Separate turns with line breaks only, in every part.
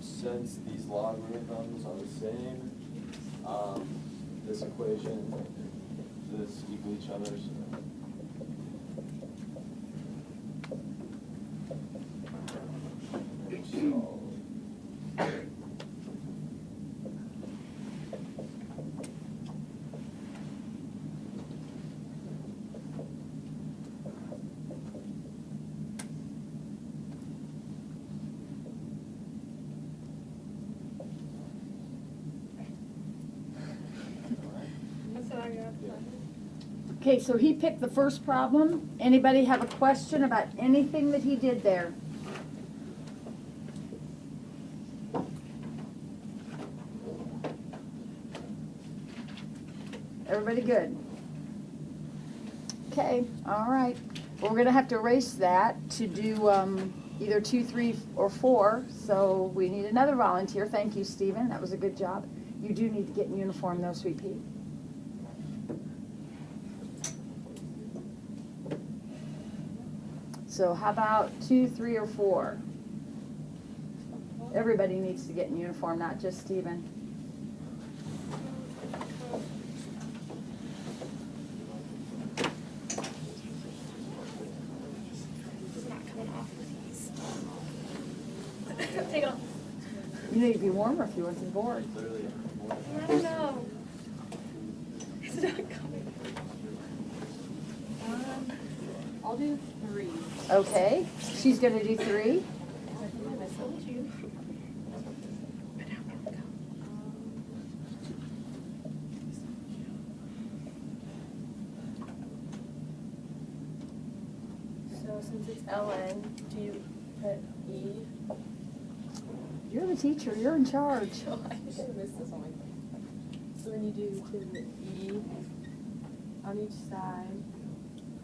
since these logarithms are the same, this equation, this equal each other. So
okay, so he picked the first problem. Anybody have a question about anything that he did there? Everybody good? Okay, all right. Well, we're going to have to erase that to do either 2, 3, or 4. So we need another volunteer. Thank you, Stephen. That was a good job. You do need to get in uniform, though, Sweet Pea. So how about 2, 3, or 4? Everybody needs to get in uniform, not just Stephen. You need to be warmer if you want to board.
I don't know. It's not coming. I'll do 3.
Okay, she's going to do 3.
I told you. So since it's ln, do you put e?
You're the teacher. You're in charge.
Oh, I think I missed this one. So then you do to the e on each side,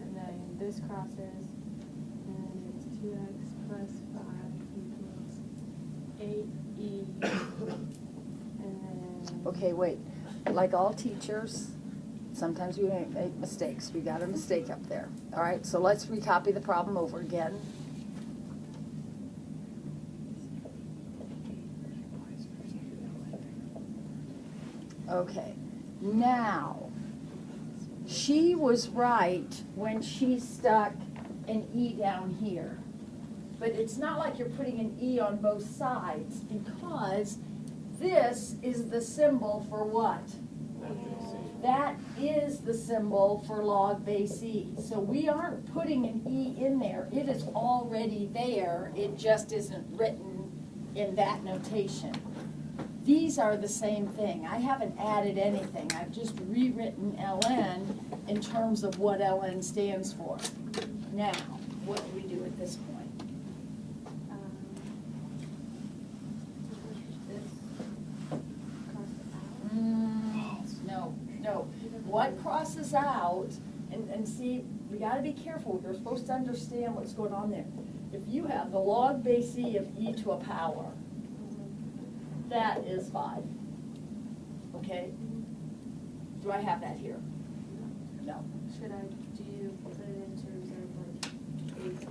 and then this crosses, and it's 2x plus 5 equals 8e, and then...
Okay, wait. Like all teachers, sometimes we make mistakes. We got a mistake up there. All right, so let's recopy the problem over again. Okay, now, she was right when she stuck an E down here. But it's not like you're putting an E on both sides, because this is the symbol for what? That is the symbol for log base E. So we aren't putting an E in there. It is already there. It just isn't written in that notation. These are the same thing. I haven't added anything. I've just rewritten ln in terms of what ln stands for. Now, what do we do at this point? No. What crosses out, and see, we got to be careful. You're supposed to understand what's going on there. If you have the log base E of e to a power, that is 5. Okay? Do I have that here? No.
Should I, do you put it in terms of like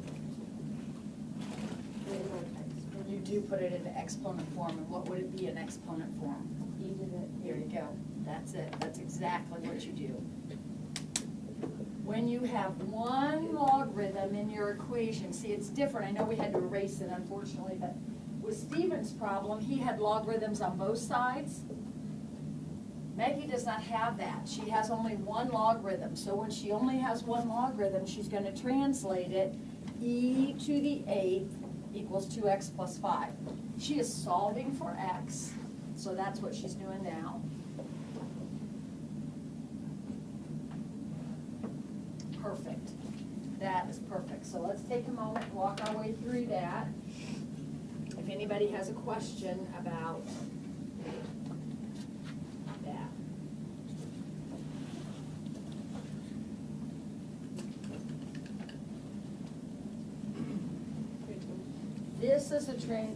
You do put it into exponent form, and what would it be in exponent form?
e to the...
Here you go. That's it. That's exactly what you do. When you have one logarithm in your equation, see, it's different. I know we had to erase it, unfortunately, but with Stephen's problem, he had logarithms on both sides. Maggie does not have that. She has only one logarithm. So when she only has one logarithm, she's going to translate it e to the 8th equals 2x plus 5. She is solving for x, so that's what she's doing now. Perfect. That is perfect. So let's take a moment and walk our way through that. If anybody has a question about that. This is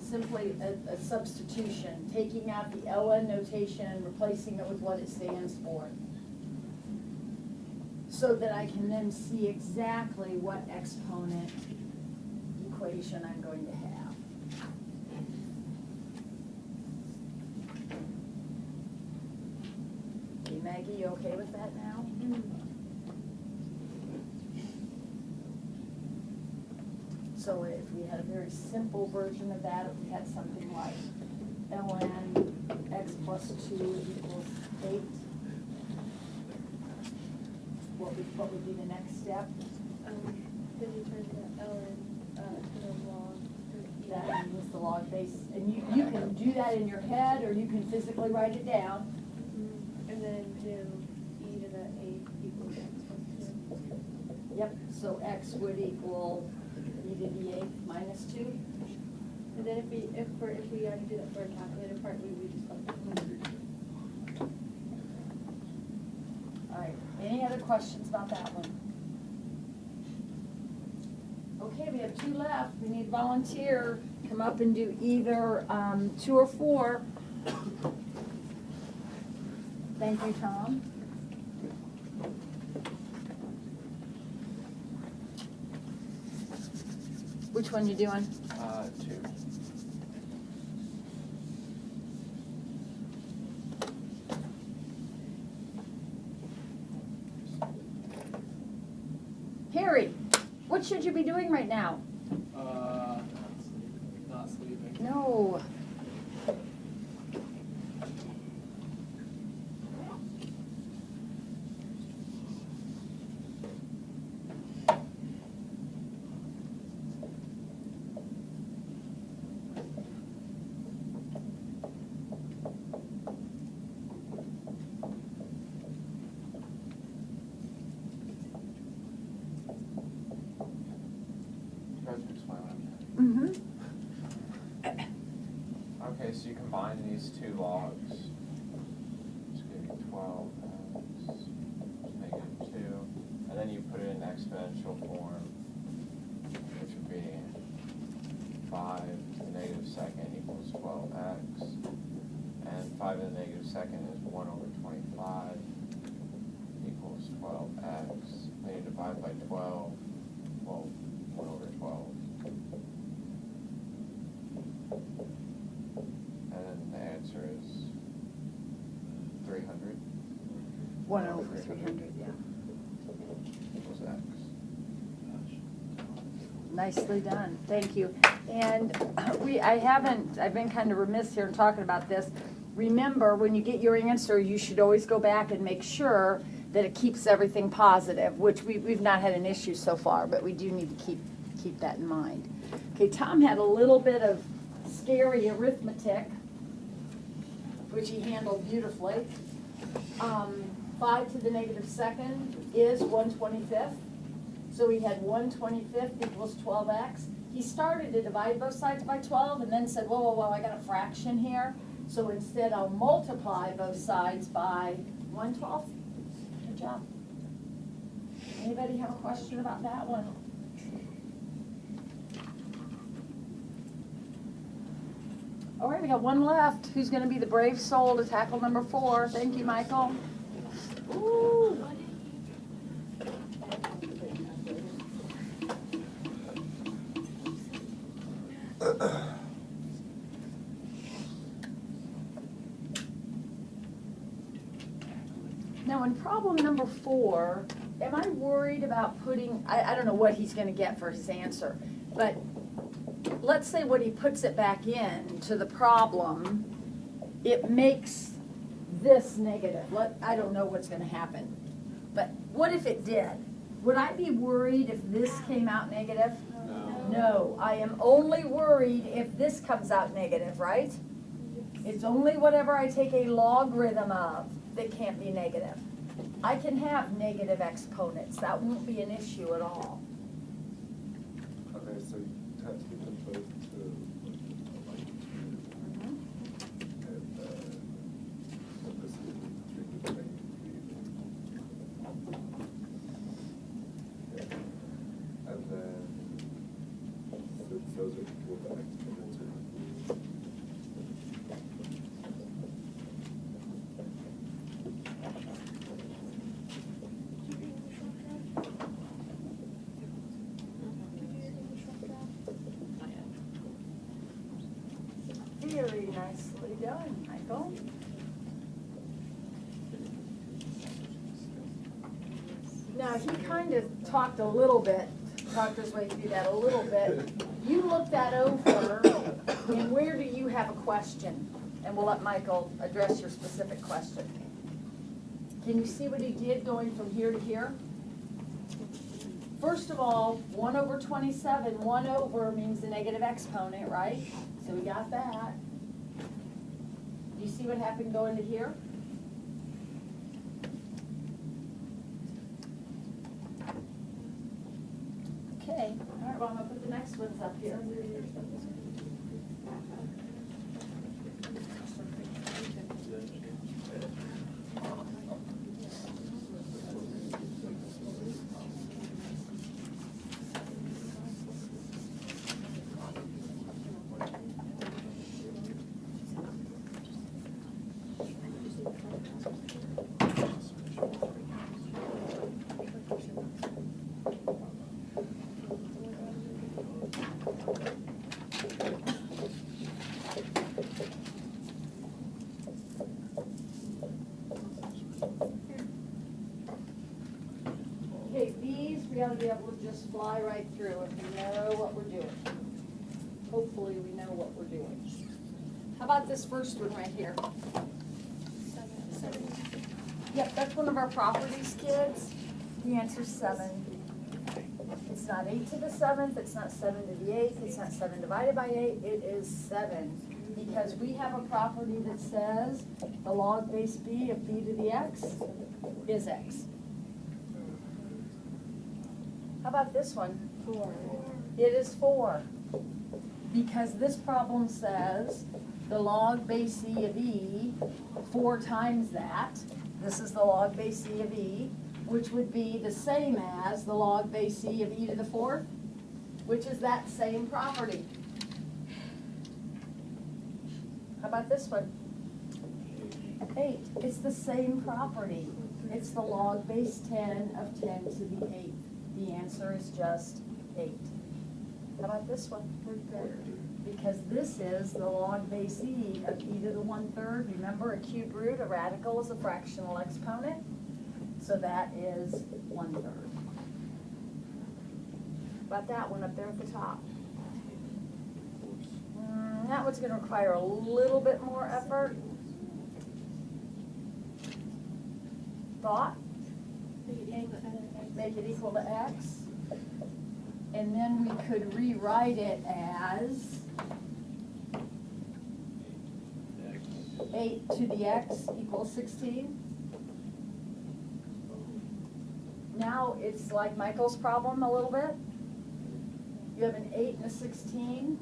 simply a substitution, taking out the ln notation and replacing it with what it stands for, so that I can then see exactly what exponent equation I'm going to have. you okay with that now? So if we had a very simple version of that, if we had something like ln x plus 2 equals 8, what would be the next step?
Then you turn the ln to the log.
That means the log base, and you can do that in your head, or you can physically write it down.
And then do e to the 8 equals x plus 2.
Yep, so x would equal e to the 8th minus 2.
And then if we already do that for a calculator part, we would just like
All right, any other questions about that one? Okay, we have 2 left. We need a volunteer. Come up and do either 2 or 4. Thank you, Tom. Which one you doing?
2.
Harry, what should you be doing right now?
Not sleeping.
No. Mm-hmm.
Okay, so you combine these 2 logs. It's going to be 12x negative 2. And then you put it in exponential form, which would be 5 to the negative second equals 12x. And 5 to the negative second is 1 over 25 equals 12x. Then you divide by 12, well, 1 over 12. And then the answer is 300.
1 over 300, yeah.
Equals x.
Nicely done, thank you. And I've been kind of remiss here in talking about this. Remember, when you get your answer, you should always go back and make sure that it keeps everything positive, which we've not had an issue so far, but we do need to keep that in mind. Okay, Tom had a little bit of scary arithmetic, which he handled beautifully. 5 to the negative second is 1/25. So we had 1/25 equals 12x. He started to divide both sides by 12 and then said, whoa, I got a fraction here. So instead I'll multiply both sides by 1/12. Good job. Anybody have a question about that one? All right, we got 1 left. Who's going to be the brave soul to tackle number 4? Thank you, Michael. Ooh. Now, in problem number 4, am I worried about putting, I don't know what he's going to get for his answer, but let's say when he puts it back in to the problem, it makes this negative. I don't know what's going to happen, but what if it did? Would I be worried if this came out negative? No, I am only worried if this comes out negative, right? It's only whatever I take a logarithm of that can't be negative. I can have negative exponents. That won't be an issue at all.
Okay, so you have to get them both to like and this is treat the thing. And then since those are equal to exponential.
Very nicely done, Michael. he kind of talked his way through that a little bit. You look that over, and where do you have a question? And we'll let Michael address your specific question. Can you see what he did going from here to here? First of all, 1 over 27, 1 over means the negative exponent, right? So we got that. Do you see what happened going to here? Okay, all right, well, I'm gonna put the next ones up here. Okay, these we ought to be able to just fly right through if we know what we're doing. Hopefully we know what we're doing. How about this first one right here?
7.
Yep, that's one of our properties, kids. The answer's 7. It's not 8 to the 7th, it's not 7 to the 8th, it's not 7 divided by 8, it is 7. Because we have a property that says the log base b of b to the x is x. How about this one?
4.
It is 4. Because this problem says the log base c of e, 4 times that. This is the log base c of e, which would be the same as the log base c of e to the 4th, which is that same property. How about this one? 8. It's the same property. It's the log base 10 of 10 to the 8th. The answer is just 8. How about this one? 1/3. Because this is the log base e of e to the 1/3. Remember, a cube root, a radical is a fractional exponent. So that is 1/3. About that one up there at the top. That one's going to require a little bit more effort. Thought? Make it equal to x. And then we could rewrite it as 8 to the x equals 16. Now it's like Michael's problem a little bit. You have an 8 and a 16.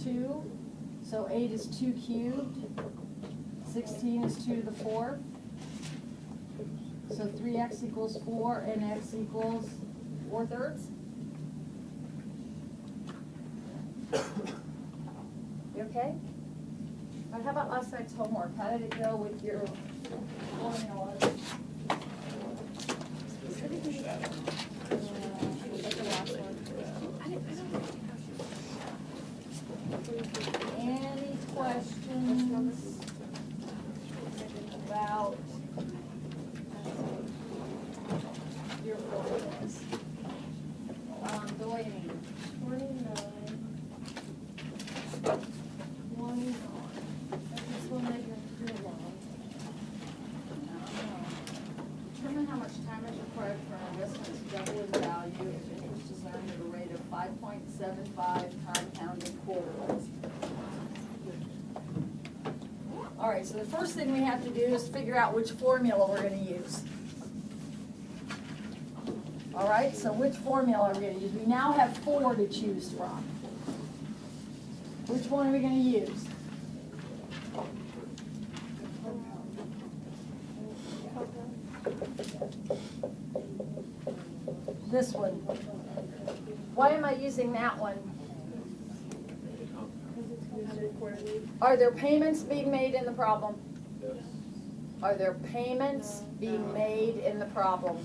2. So 8 is 2 cubed. 16 is 2 to the 4th. So 3x equals 4 and x equals 4/3. You okay? All right, how about last night's homework? How did it go with your formulas? Any questions about your formulas? Delaney.
29. This one make it too long.
Determine how much time is required for an investment to double in value if interest is earned at a rate of 5.75 compounded quarterly. All right, so the first thing we have to do is figure out which formula we're going to use. All right, so which formula are we going to use? We now have 4 to choose from. Which one are we going to use? This one. Why am I using that one? Are there payments being made in the problem?
Yes.
Are there payments being made in the problem?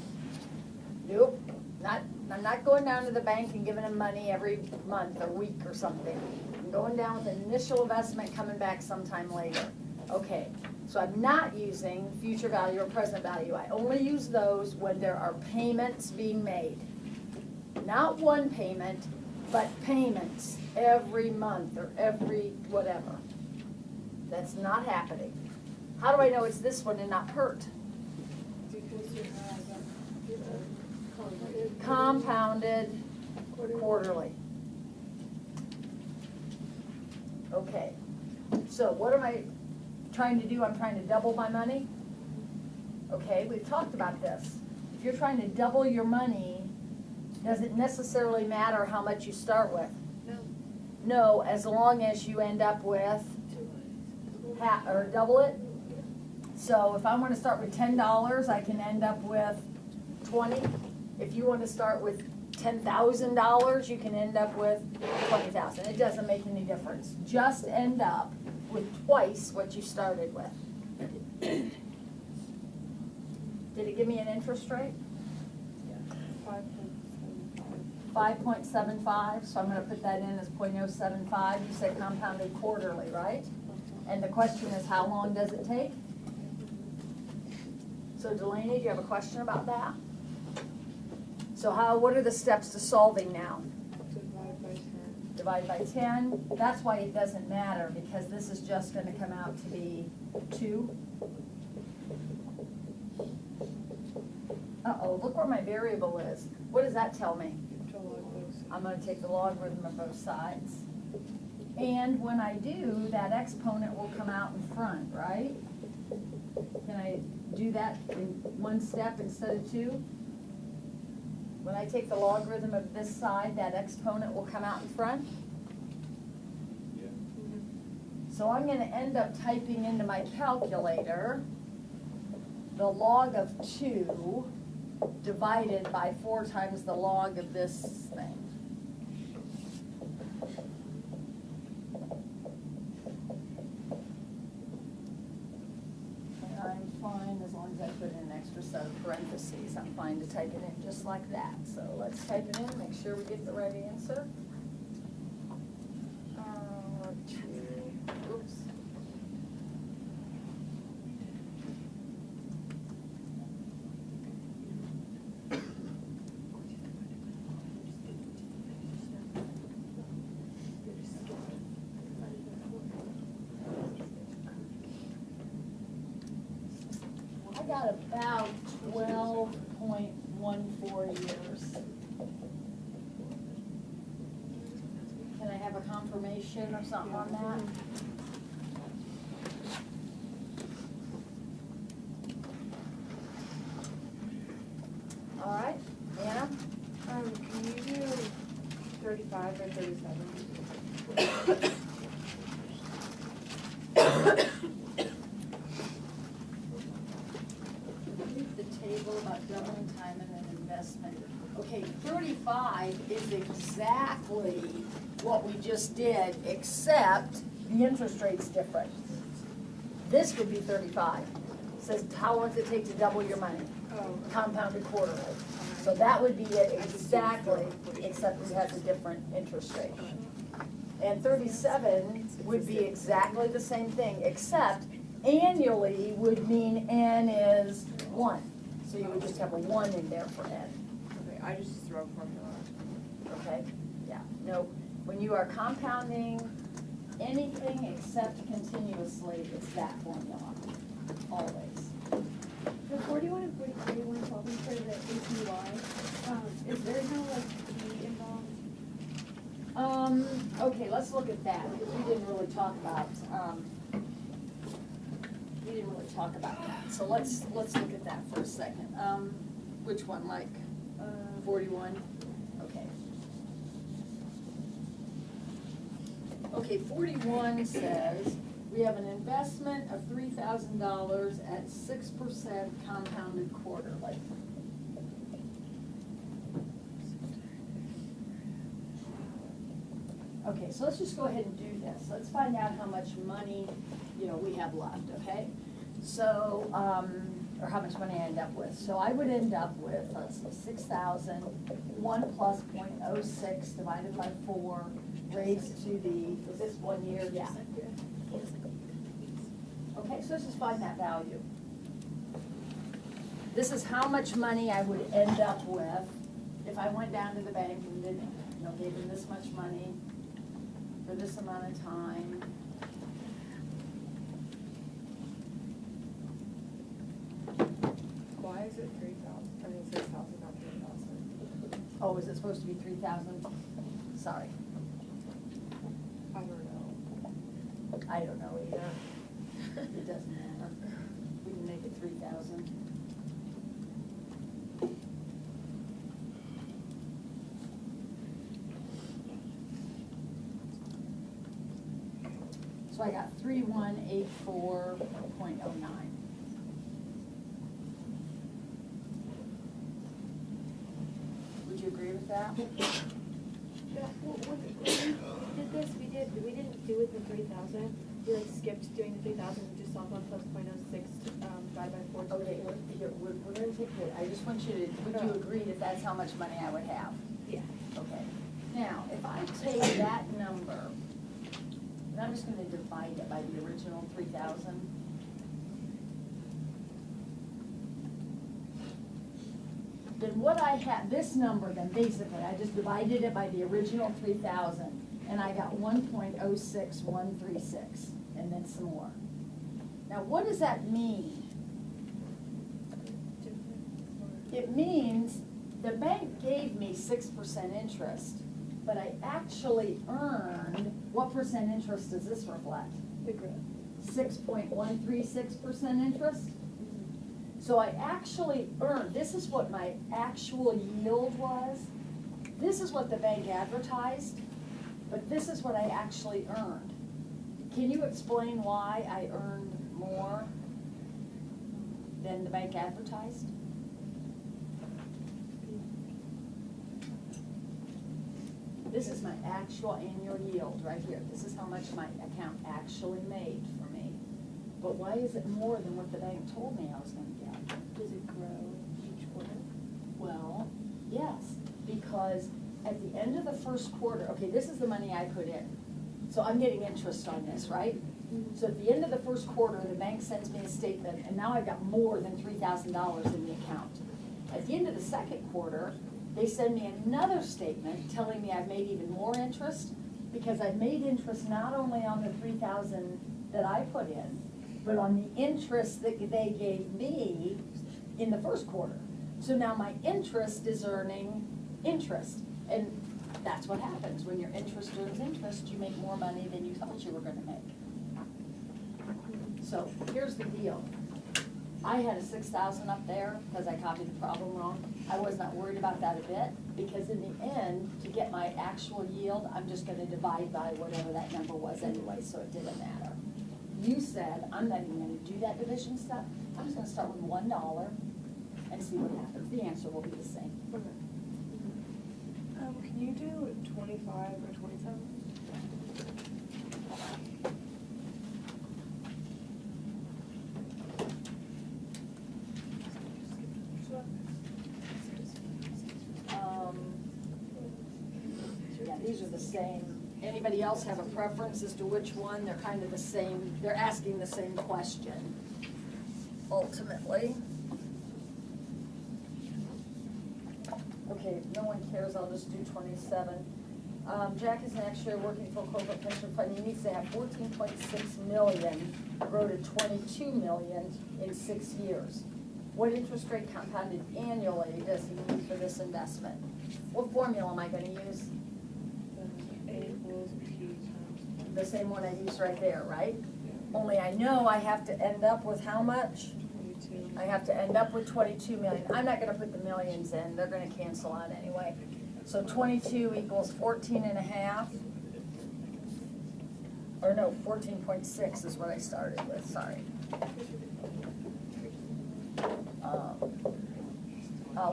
Nope. I'm not going down to the bank and giving them money every month or week or something. I'm going down with an initial investment coming back sometime later. Okay. So I'm not using future value or present value. I only use those when there are payments being made. Not one payment, but payments every month or every whatever. That's not happening. How do I know it's this one and not PERT?
Because you have
Compounded quarterly. Okay, so what am I trying to do? I'm trying to double my money? Okay, we've talked about this. If you're trying to double your money, does it necessarily matter how much you start with?
No.
No, as long as you end up with half, or double it. So if I want to start with $10, I can end up with 20. If you want to start with $10,000, you can end up with 20,000. It doesn't make any difference. Just end up with twice what you started with. Did it give me an interest rate? 5.75, so I'm going to put that in as 0.075. You said compounded quarterly, right? And the question is, how long does it take? So Delaney, do you have a question about that? So what are the steps to solving now?
Divide by 10.
Divide by 10. That's why it doesn't matter, because this is just going to come out to be 2. Uh-oh, look where my variable is. What does that tell me? I'm going to take the logarithm of both sides. And when I do, that exponent will come out in front, right? Can I do that in one step instead of 2? When I take the logarithm of this side, that exponent will come out in front?
Yeah.
So I'm going to end up typing into my calculator the log of 2 divided by 4 times the log of this thing. And I'm fine as long as I put in an extra set of parentheses. I'm fine to type it in just like that. So let's type it in, make sure we get the right answer. 2, oops. I got about 12.14 years. Can I have a confirmation or something on that? All right, Anna?
Can you do 35 or 37?
The table about doubling time in an investment. Okay, 35 is exactly what we just did, except the interest rate's different. This would be 35. It says, how long does it take to double your money?
Oh.
Compounded quarterly. So that would be it exactly, except it has a different interest rate. And 37 would be exactly the same thing, except annually would mean N is 1. So you would just have a 1 in there for N.
Okay, I just throw formula.
Okay? Yeah. No. When you are compounding anything except continuously, it's that formula. Always.
The 41 and 43 when solving for the APY, is there no like P involved?
Okay, let's look at that, because we didn't really talk about, that. So let's look at that for a second. Which one, like 41? Okay. Okay, 41 says, we have an investment of $3,000 at 6% compounded quarterly. Okay, so let's just go ahead and do this. Let's find out how much money, we have left, okay? So, or how much money I end up with. So I would end up with, let's see, 6,000, 1 plus 0.06 divided by 4, raised to the, was this 1 year? Yeah. Okay, so let's just find that value. This is how much money I would end up with if I went down to the bank and did, gave them this much money for this amount of time.
Why is it 3,000? I mean 6,000, not 3,000.
Oh, is it supposed to be 3,000? Sorry,
I don't know.
I don't know either. It doesn't matter. We can make it 3,000. So I got 3184.09. Would you agree with that?
Yeah, well, when we did this, we didn't do it the 3,000. We like skipped doing the 3,000 and just solved on plus .06 divided by 4.
Okay, here, we're gonna take it, I just want you to, would you agree that that's how much money I would have?
Yeah.
Okay. Now, if I take that number, and I'm just gonna divide it by the original 3,000. Then what I had, this number, then basically, I just divided it by the original 3,000, and I got 1.06136, and then some more. Now, what does that mean? It means the bank gave me 6% interest, but I actually earned, what percent interest does this reflect?
The growth.
6.136% interest? So I actually earned, this is what my actual yield was. This is what the bank advertised, but this is what I actually earned. Can you explain why I earned more than the bank advertised? This is my actual annual yield right here. This is how much my account actually made for me. But why is it more than what the bank told me I was gonna get?
Does it grow each quarter?
Well, yes, because at the end of the first quarter, okay, this is the money I put in. So I'm getting interest on this, right? So at the end of the first quarter, the bank sends me a statement, and now I've got more than $3,000 in the account. At the end of the second quarter, they send me another statement telling me I've made even more interest, because I've made interest not only on the 3,000 that I put in, but on the interest that they gave me in the first quarter. So now my interest is earning interest, and that's what happens. When your interest earns interest, you make more money than you thought you were gonna make. So here's the deal. I had a 6,000 up there because I copied the problem wrong. I was not worried about that a bit, because in the end, to get my actual yield, I'm just gonna divide by whatever that number was anyway, so it didn't matter. You said, I'm not even gonna do that division stuff. I'm just gonna start with $1 and see what happens. The answer will be the same.
Okay. Can you do 25 or 27?
Yeah, these are the same. Anybody else have a preference as to which one? They're kind of the same, they're asking the same question, ultimately. Okay, if no one cares, I'll just do 27. Jack is an actuary working for a corporate pension fund. He needs to have 14.6 million, grow to 22 million in 6 years. What interest rate compounded annually does he need for this investment? What formula am I gonna use?
A equals P times.
The same one I used right there, right? Only I know I have to end up with how much?
22.
I have to end up with 22 million. I'm not gonna put the millions in, they're gonna cancel out anyway. So 22 equals 14 and a half. Or no, 14.6 is what I started with, sorry.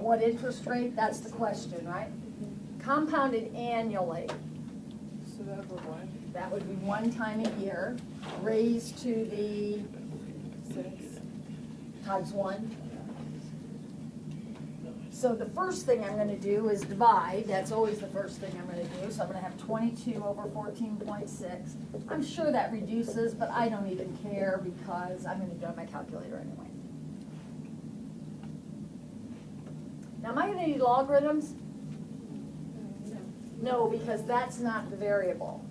What interest rate? That's the question, right? Compounded annually.
So that would what?
That would be 1 time a year, raised to the
6.
times 1. So the first thing I'm gonna do is divide, that's always the first thing I'm gonna do, so I'm gonna have 22 over 14.6. I'm sure that reduces, but I don't even care because I'm gonna do it on my calculator anyway. Now, am I gonna need logarithms? No, because that's not the variable.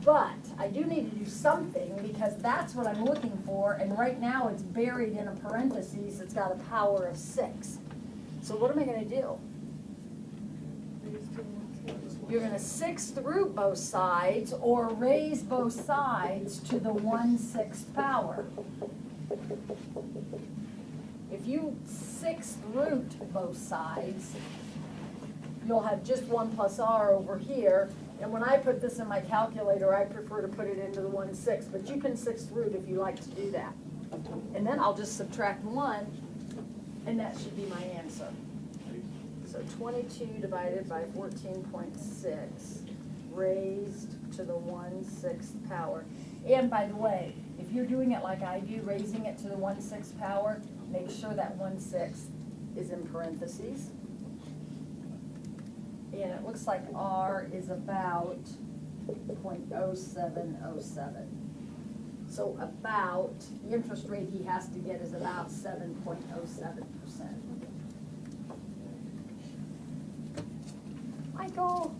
But I do need to do something because that's what I'm looking for, and right now it's buried in a parentheses, it's got a power of 6. So what am I gonna do? You're gonna 6th root both sides or raise both sides to the 1/6 power. If you 6th root both sides, you'll have just 1 plus r over here. And when I put this in my calculator, I prefer to put it into the 1/6, but you can 6th root if you like to do that. And then I'll just subtract 1, and that should be my answer. So 22 divided by 14.6 raised to the 1/6 power. And by the way, if you're doing it like I do, raising it to the 1/6 power, make sure that 1/6 is in parentheses. And it looks like R is about 0.0707. So about, the interest rate he has to get is about 7.07%. Michael?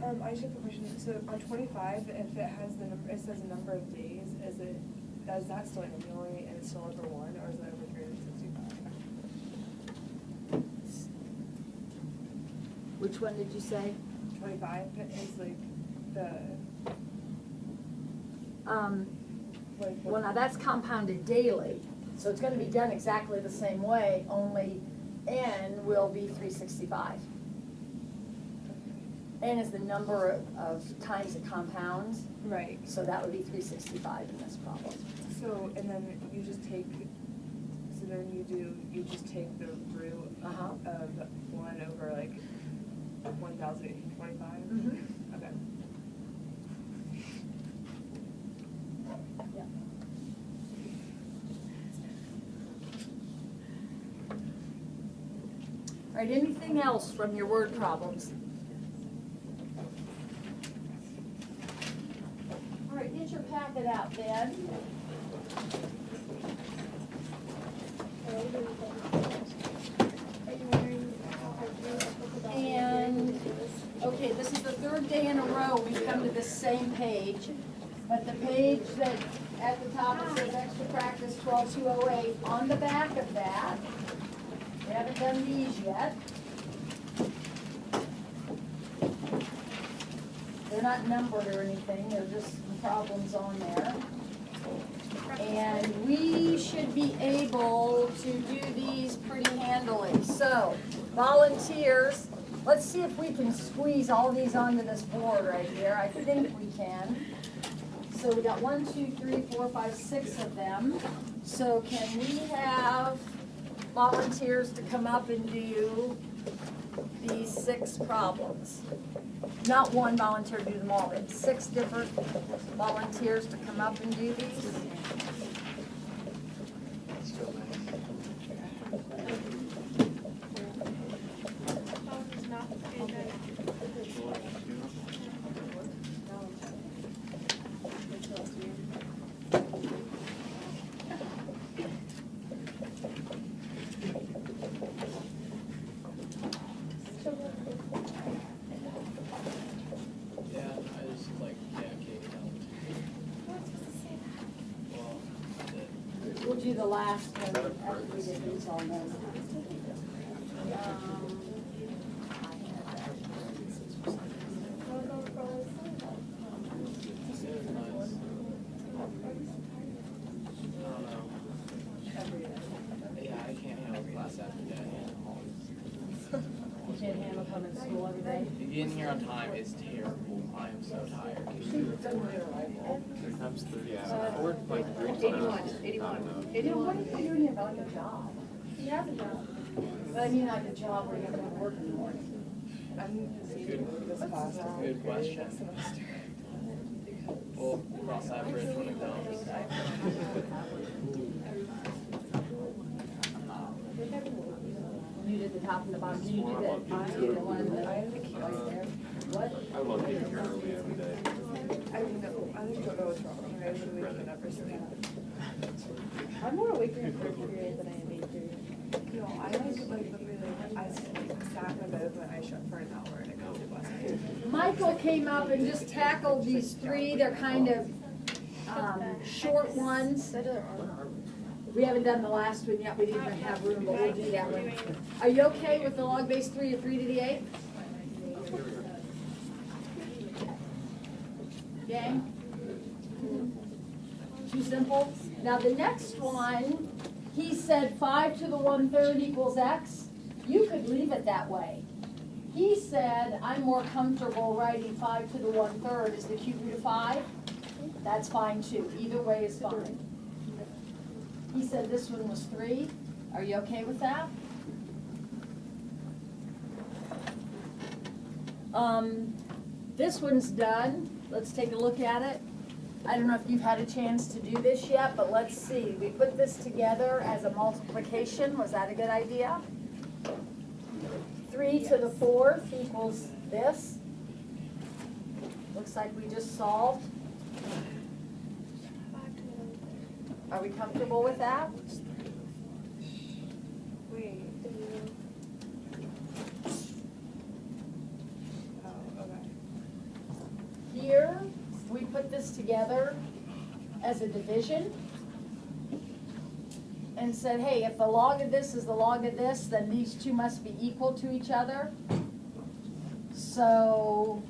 I just have a question. So on 25, if it has the number, it says a number of days, is that still annually and it's still over 1, or is that over 365?
Which one did you say?
25 is like the,
Well, now that's compounded daily, so it's gonna be done exactly the same way, only N will be 365. N is the number of times it compounds,
right.
so that would be 365 in this problem.
So, and then you just take, so then you just take the root
Uh-huh.
of 1 over like 1,825?
Mhm.
Okay.
Yeah. All right, anything else from your word problems? All right, get your packet out then. And, okay, this is the 3rd day in a row we've come to this same page, but the page that at the top it says extra practice 12208, on the back of that, we haven't done these yet. They're not numbered or anything, they're just some problems on there. And we should be able to do these pretty handily. So, volunteers, let's see if we can squeeze all these onto this board right here. I think we can. So we got 1, 2, 3, 4, 5, 6 of them. So can we have volunteers to come up and do these 6 problems? Not one volunteer to do them all, but 6 different volunteers to come up and do these. We'll do the last one after we get these all done.
Yeah, I can't handle class after day.
You can't handle coming to school every day?
Getting here on time is terrible. I am so tired.
Times 3, yeah. Or like 3 times.
81. What are you doing about your job?
He has a job.
But I mean like a job where you have to go to work in the morning.
Good question. We'll cross that bridge when it comes.
did the top and the bottom. Did you do the one that right there? What?
I love being here early every day.
I don't know what's wrong. I literally could never sleep.
I'm more awake during the first period than I am 8 period.
No, I literally, I sat in the bed with my eyes shut for an hour and it goes to last night.
Michael came up and just tackled these three. They're kind of short ones. We haven't done the last one yet. We didn't even have room, but we'll do that one. Are you okay with the log base 3 of 3 to the 8? Gang? Too simple? Now the next one, he said 5 to the 1/3 equals x. You could leave it that way. He said, I'm more comfortable writing 5 to the 1/3 as the cube root of 5. That's fine too. Either way is fine. He said this one was 3. Are you okay with that? This one's done. Let's take a look at it. I don't know if you've had a chance to do this yet, but let's see. We put this together as a multiplication. Was that a good idea? 3 to the 4th equals this. Looks like we just solved. Are we comfortable with that?
Wait. Oh, okay.
Here, we put this together as a division and said, hey, if the log of this is the log of this, then these two must be equal to each other. So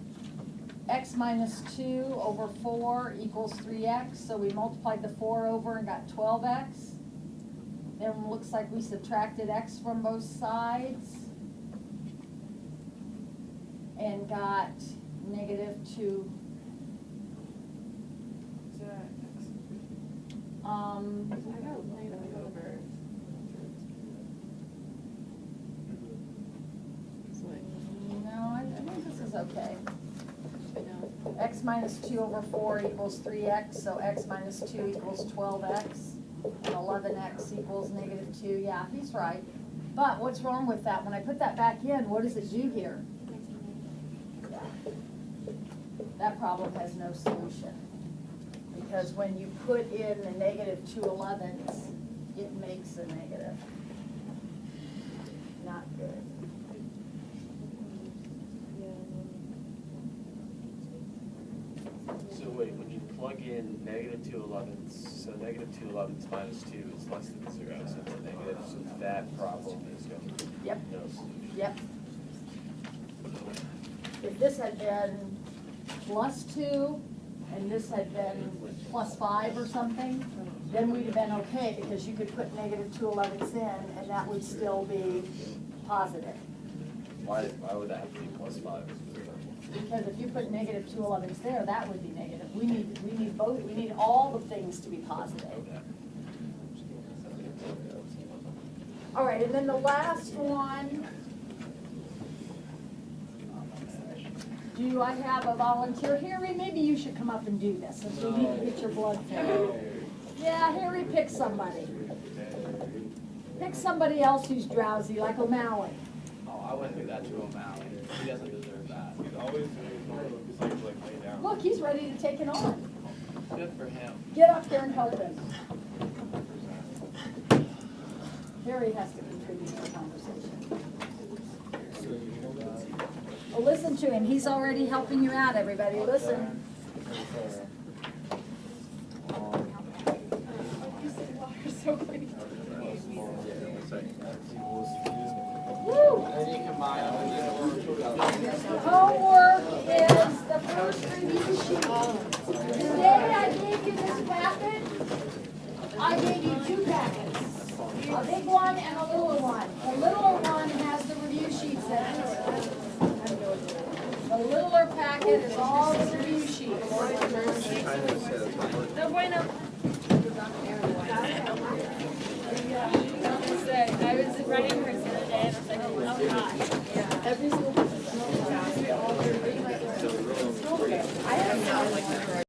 x minus 2 over 4 equals 3x. So we multiplied the 4 over and got 12x. Then it looks like we subtracted x from both sides and got -2.
Is that X?
I
got negative over.
No, I think this is okay. X minus 2 over 4 equals 3x, so x minus 2 equals 12x, and 11x equals -2. Yeah, he's right. But what's wrong with that? When I put that back in, what does it do here? That problem has no solution. Because when you put in the -2 11s, it makes a negative. Not good.
So wait, when you plug in -2 11ths, so -2 11ths minus 2 is less than 0, so it's a negative, so that problem is going to be
Yep.
no solution.
Yep. If this had been +2 and this had been +5 or something, then we'd have been okay because you could put -2 11ths in and that would still be positive.
Why would that have to be +5?
Because if you put -2 11ths there, that would be negative. We need both. We need all the things to be positive.
Okay.
All right, and then the last one. Do I have a volunteer? Harry, maybe you should come up and do this since we need to get your blood filled. Yeah, Harry, pick somebody. Pick somebody else who's drowsy, like O'Malley.
Oh, I wouldn't do that to O'Malley. He doesn't deserve that.
He's always like lay down.
Look, he's ready to take it on.
Good for him.
Get up there and help him. Harry has to contribute to the conversation. Well, listen to him. He's already helping you out, everybody. Listen. Woo!
And you combine them and
Homework is the first review sheet. Today I gave you this packet. I gave you 2 packets. A big one and a littler one. The littler one has the review sheets in it. The littler packet is all the review sheets.